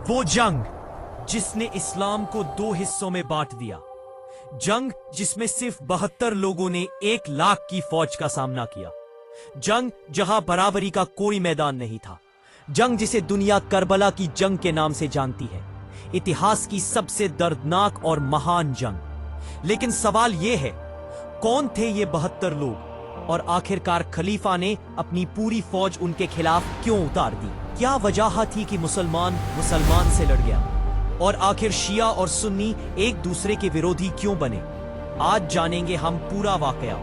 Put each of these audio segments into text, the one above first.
वो जंग जिसने इस्लाम को दो हिस्सों में बांट दिया, जंग जिसमें सिर्फ 72 लोगों ने 1 लाख की फौज का सामना किया, जंग जहां बराबरी का कोई मैदान नहीं था, जंग जिसे दुनिया करबला की जंग के नाम से जानती है, इतिहास की सबसे दर्दनाक और महान जंग। लेकिन सवाल यह है, कौन थे ये 72 लोग और आखिरकार खलीफा ने अपनी पूरी फौज उनके खिलाफ क्यों उतार दी? क्या वजह थी कि मुसलमान से लड़ गया और आखिर शिया और सुन्नी एक दूसरे के विरोधी क्यों बने? आज जानेंगे हम पूरा वाकया।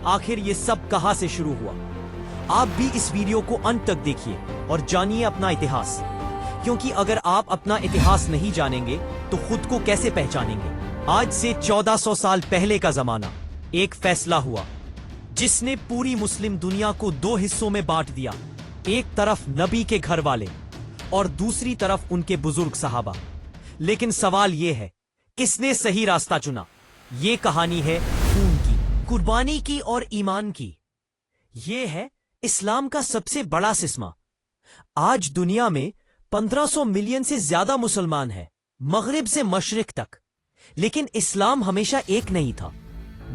आखिर ये सब कहां से शुरू हुआ? आप भी इस वीडियो को अंत तक देखिए और जानिए अपना इतिहास, क्योंकि अगर आप अपना इतिहास नहीं जानेंगे तो खुद को कैसे पहचानेंगे? आज से 1400 साल पहले का जमाना, एक फैसला हुआ जिसने पूरी मुस्लिम दुनिया को 2 हिस्सों में बांट दिया। एक तरफ नबी के घर वाले और दूसरी तरफ उनके बुजुर्ग सहाबा। लेकिन सवाल यह है, किसने सही रास्ता चुना? ये कहानी है खून की, कुर्बानी की और ईमान की। ये है इस्लाम का सबसे बड़ा सिस्मा। आज दुनिया में 1500 मिलियन से ज्यादा मुसलमान हैं, मगरिब से मशरिक तक। लेकिन इस्लाम हमेशा एक नहीं था,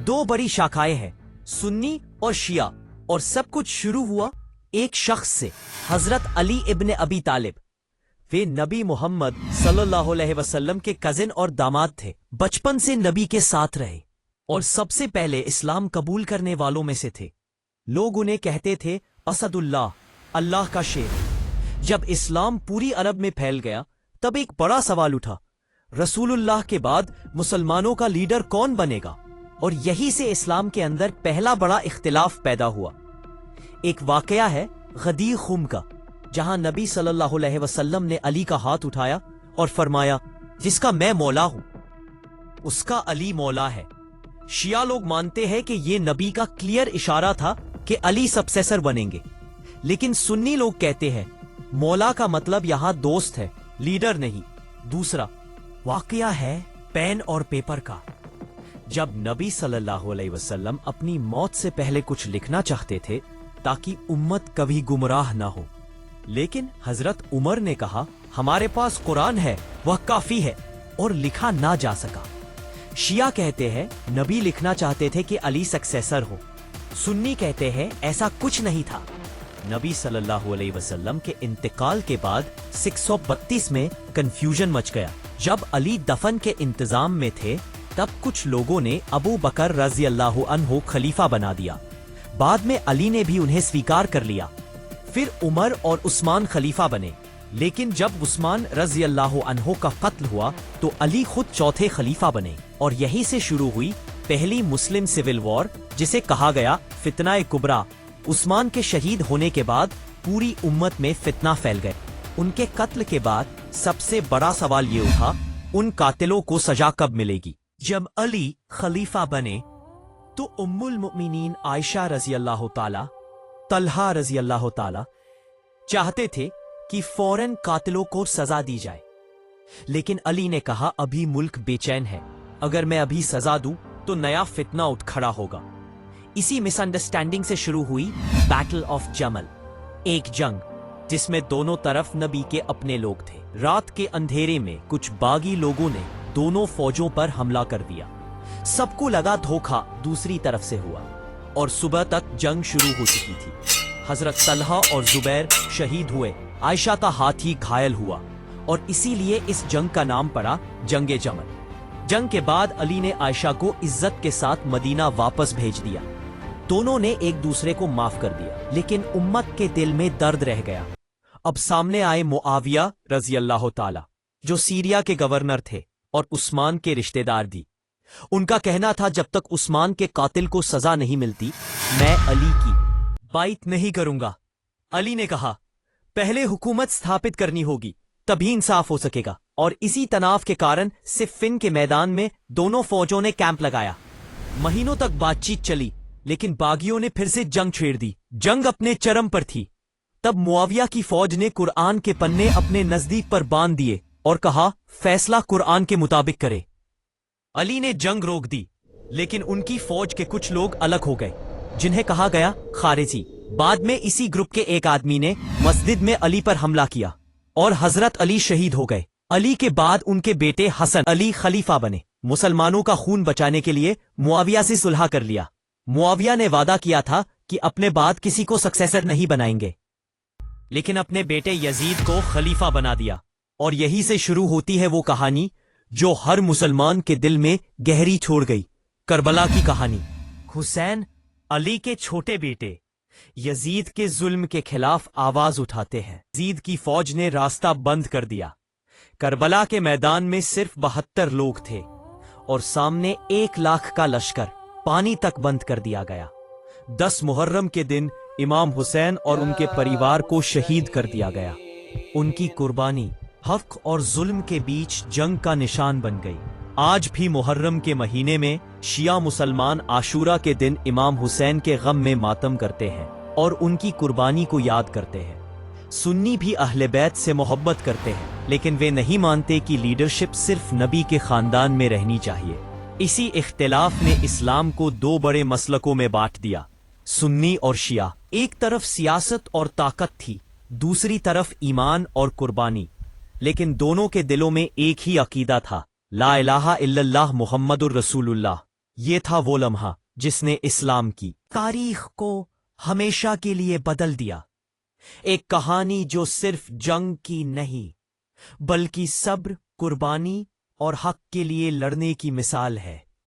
2 बड़ी शाखाएं हैं, सुन्नी और शिया। और सब कुछ शुरू हुआ एक शख्स से, हजरत अली इब्न अबी तालिब। वे नबी मोहम्मद सल्लल्लाहु अलैहि वसल्लम के कजिन और दामाद थे। बचपन से नबी के साथ रहे और सबसे पहले इस्लाम कबूल करने वालों में से थे। लोग उन्हें कहते थे असदुल्लाह, अल्लाह का शेर। जब इस्लाम पूरी अरब में फैल गया तब एक बड़ा सवाल उठा, रसूलुल्लाह के बाद मुसलमानों का लीडर कौन बनेगा? और यही से इस्लाम के अंदर पहला बड़ा इख्तिलाफ पैदा हुआ। एक वाकया है गदीर खुम का, जहां नबी सल्लल्लाहु अलैहि वसल्लम ने अली का हाथ उठाया और फरमाया, जिसका मैं मौला हूं उसका अली मौला है। शिया लोग मानते हैं कि यह नबी का क्लियर इशारा था कि अली सक्सेसर बनेंगे। लेकिन सुन्नी लोग कहते हैं मौला का मतलब यहां दोस्त है, लीडर नहीं। दूसरा वाकया है पेन और पेपर का। जब नबी सल्लल्लाहु अलैहि वसल्लम अपनी मौत से पहले कुछ लिखना चाहते थे ताकि उम्मत कभी गुमराह ना हो, लेकिन हजरत उमर ने कहा, हमारे पास कुरान है, वह काफी है, और लिखा ना जा सका। शिया कहते हैं नबी लिखना चाहते थे कि अली सक्सेसर हो। सुन्नी कहते हैं ऐसा कुछ नहीं था। नबी सल्लल्लाहु अलैहि वसल्लम के इंतकाल के बाद 632 में कंफ्यूजन मच गया। जब अली दफन के इंतजाम में थे तब कुछ लोगों ने अबू बकर रज़ी अल्लाहु अन्हु खलीफा बना दिया। बाद में अली ने भी उन्हें स्वीकार कर लिया। फिर उमर और उस्मान खलीफा बने। लेकिन जब उस्मान रज़ी अल्लाहु अन्हु का कत्ल हुआ तो अली खुद चौथे खलीफा बने और यहीं से शुरू हुई पहली मुस्लिम सिविल वॉर, जिसे कहा गया फितना कुबरा। उस्मान के शहीद होने के बाद पूरी उम्मत में फितना फैल गए। उनके कत्ल के बाद सबसे बड़ा सवाल ये उठा, उन कातिलों को सजा कब मिलेगी? जब अली खलीफा बने तो उम्मुल मुमिनीन आयशा रज़ी अल्लाह ताला, तलहा रज़ी अल्लाह ताला चाहते थे कि फौरन कातिलों को सजा दी जाए। लेकिन अली ने कहा, अभी मुल्क बेचैन है, अगर मैं अभी सजा दूं तो नया फितना उठ खड़ा होगा। इसी मिसअंडरस्टैंडिंग से शुरू हुई बैटल ऑफ जमल, एक जंग जिसमें दोनों तरफ नबी के अपने लोग थे। रात के अंधेरे में कुछ बागी लोगों ने दोनों फौजों पर हमला कर दिया। सबको लगा धोखा दूसरी तरफ से हुआ और सुबह तक जंग शुरू हो चुकी थी। हजरत तलहा और जुबैर शहीद हुए, आयशा का हाथी घायल हुआ और इसीलिए इस जंग का नाम पड़ा जंगे जमल। जंग के बाद अली ने आयशा को इज्जत के साथ मदीना वापस भेज दिया। दोनों ने एक दूसरे को माफ कर दिया, लेकिन उम्मत के दिल में दर्द रह गया। अब सामने आए मुआविया रज़ी अल्लाह ताला, जो सीरिया के गवर्नर थे और उस्मान के रिश्तेदार भी। उनका कहना था जब तक उस्मान के कातिल को सजा नहीं मिलती मैं अली की बाइट नहीं करूंगा। अली ने कहा, पहले हुकूमत स्थापित करनी होगी, तभी इंसाफ हो सकेगा। और इसी तनाव के कारण सिफ़िन के मैदान में दोनों फौजों ने कैंप लगाया। महीनों तक बातचीत चली, लेकिन बागियों ने फिर से जंग छेड़ दी। जंग अपने चरम पर थी। तब मुआविया की फौज ने कुरान के पन्ने अपने नजदीक पर बांध दिए और कहा, फैसला कुरान के मुताबिक करे। अली ने जंग रोक दी, लेकिन उनकी फौज के कुछ लोग अलग हो गए, जिन्हें कहा गया खारिजी। बाद में इसी ग्रुप के एक आदमी ने मस्जिद में अली पर हमला किया। اور حضرت علی شہید ہو گئے۔ علی کے بعد ان کے بیٹے حسن علی خلیفہ بنے۔ مسلمانوں کا خون بچانے کے لیے معاویہ سے صلح کر لیا۔ معاویہ نے وعدہ کیا تھا کہ اپنے بعد کسی کو سکسیسر نہیں بنائیں گے، لیکن اپنے بیٹے یزید کو خلیفہ بنا دیا۔ اور یہی سے شروع ہوتی ہے وہ کہانی جو ہر مسلمان کے دل میں گہری چھوڑ گئی، کربلا کی کہانی۔ حسین علی کے چھوٹے بیٹے یزید کے ظلم کے خلاف آواز اٹھاتے ہیں۔ یزید کی فوج نے راستہ بند کر دیا۔ کربلا کے میدان میں صرف 72 لوگ تھے اور سامنے 1 لاکھ کا لشکر۔ پانی تک بند کر دیا گیا۔ 10 محرم کے دن امام حسین اور ان کے پریوار کو شہید کر دیا گیا۔ ان کی قربانی حق اور ظلم کے بیچ جنگ کا نشان بن گئی۔ آج بھی محرم کے مہینے میں شیعہ مسلمان عاشورہ کے دن امام حسین کے غم میں ماتم کرتے ہیں اور ان کی قربانی کو یاد کرتے ہیں۔ سنی بھی اہل بیت سے محبت کرتے ہیں، لیکن وہ نہیں مانتے کہ لیڈرشپ صرف نبی کے خاندان میں رہنی چاہیے۔ اسی اختلاف نے اسلام کو 2 بڑے مسلکوں میں بانٹ دیا، سنی اور شیعہ۔ ایک طرف سیاست اور طاقت تھی، دوسری طرف ایمان اور قربانی، لیکن دونوں کے دلوں میں ایک ہی عقیدہ تھا، لا الہ الا اللہ محمد الرسول اللہ۔ یہ تھا وہ لمحہ جس نے اسلام کی تاریخ کو ہمیشہ کے لیے بدل دیا۔ ایک کہانی جو صرف جنگ کی نہیں، بلکہ صبر، قربانی اور حق کے لیے لڑنے کی مثال ہے۔